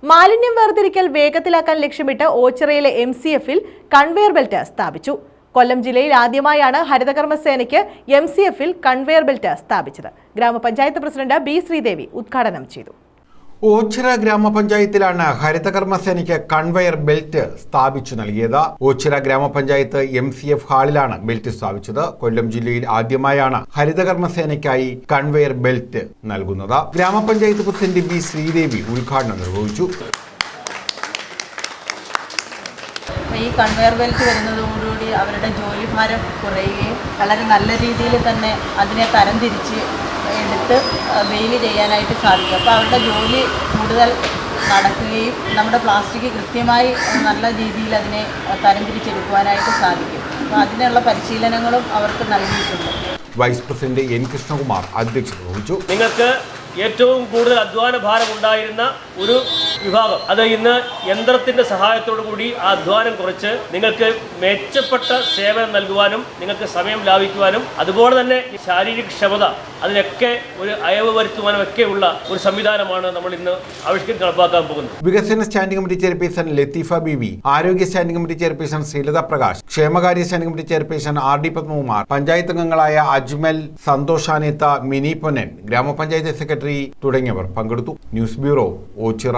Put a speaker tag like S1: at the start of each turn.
S1: മാലിന്യം വേർതിരിക്കൽ വേഗത്തിലാക്കാൻ ലക്ഷ്യമിട്ട് ഓച്ചിറയിലെ MCF-ൽ കൺവെയർ ബെൽറ്റ് സ്ഥാപിച്ചു. കൊല്ലം ജില്ലയിൽ ആദ്യമായാണ് ഹരിതകർമ്മസേനയ്ക്ക് MCF-ൽ കൺവെയർ ബെൽറ്റ് സ്ഥാപിച്ചത്. ഗ്രാമപഞ്ചായത്ത് പ്രസിഡന്റ് B. ശ്രീദേവി ഉദ്ഘാടനം ചെയ്തു.
S2: ഓച്ചിറ ഗ്രാമപഞ്ചായത്തിലാണ് ഹരിതകർമ്മസേനയ്ക്ക് കൺവെയർ ബെൽറ്റ് സ്ഥാപിച്ചു നൽകിയത്. ഓച്ചിറ ഗ്രാമപഞ്ചായത്ത് MCF ഹാളിലാണ് ബെൽറ്റ് സ്ഥാപിച്ചത്. കൊല്ലം ജില്ലയിൽ ആദ്യമായാണ് ഹരിതകർമ്മസേനയ്ക്കായി കൺവെയർ ബെൽറ്റ് നൽകുന്നത്. ഗ്രാമപഞ്ചായത്ത് പ്രസിഡന്റ് B. ശ്രീദേവി ഉദ്ഘാടനം നിർവഹിച്ചു.
S3: ഈ കൺവെയർ ബെൽറ്റ് വരുന്നതോടുകൂടി അവരുടെ ജോലിഭാരം കുറയുകയും വളരെ നല്ല രീതിയിൽ തന്നെ അതിനെ തരംതിരിച്ച് എടുത്ത് വെയിൽ ചെയ്യാനായിട്ട് സാധിക്കും. അപ്പോൾ അവരുടെ ജോലി കൂടുതൽ നടക്കുകയും നമ്മുടെ പ്ലാസ്റ്റിക് കൃത്യമായി നല്ല രീതിയിൽ അതിനെ തരംതിരിച്ചെടുക്കുവാനായിട്ട് സാധിക്കും. അപ്പോൾ അതിനുള്ള പരിശീലനങ്ങളും അവർക്ക് നൽകിയിട്ടുണ്ട്.
S2: Vice president N. കൃഷ്ണകുമാർ അധ്യക്ഷത വഹിച്ചു.
S4: നിങ്ങൾക്ക് ഏറ്റവും കൂടുതൽ അധ്വാന ഭാരം ഉണ്ടായിരുന്ന ഒരു വിഭാഗം അത് ഇന്ന് യന്ത്രത്തിൻ്റെ സഹായത്തോടു കൂടി ആ അധ്വാനം കുറച്ച് നിങ്ങൾക്ക് മെച്ചപ്പെട്ട സേവനം നൽകുവാനും നിങ്ങൾക്ക് സമയം ലാഭിക്കുവാനും അതുപോലെ തന്നെ ശാരീരിക ക്ഷമത അതിനൊക്കെ ഒരു അയവ് വരുത്തുവാനും ഒക്കെയുള്ള ഒരു സംവിധാനമാണ് നമ്മൾ ഇന്ന് ആവിഷ്കരിച്ച് നടപ്പാക്കാൻ പോകുന്നത്.
S2: വികസന standing committee chairperson Latheefa Beevi, ആരോഗ്യ standing committee chairperson Sreelatha Prakash, ക്ഷേമകാര്യ standing committee chairperson RD Padmakumar, panchayat അംഗങ്ങളായ അജ്മൽ, സന്തോഷാനേത്ത, മിനി പൊന്നൻ, ഗ്രാമപഞ്ചായത്ത് സെക്രട്ടറി തുടങ്ങിയവർ പങ്കെടുത്തു. News bureau, Ochira.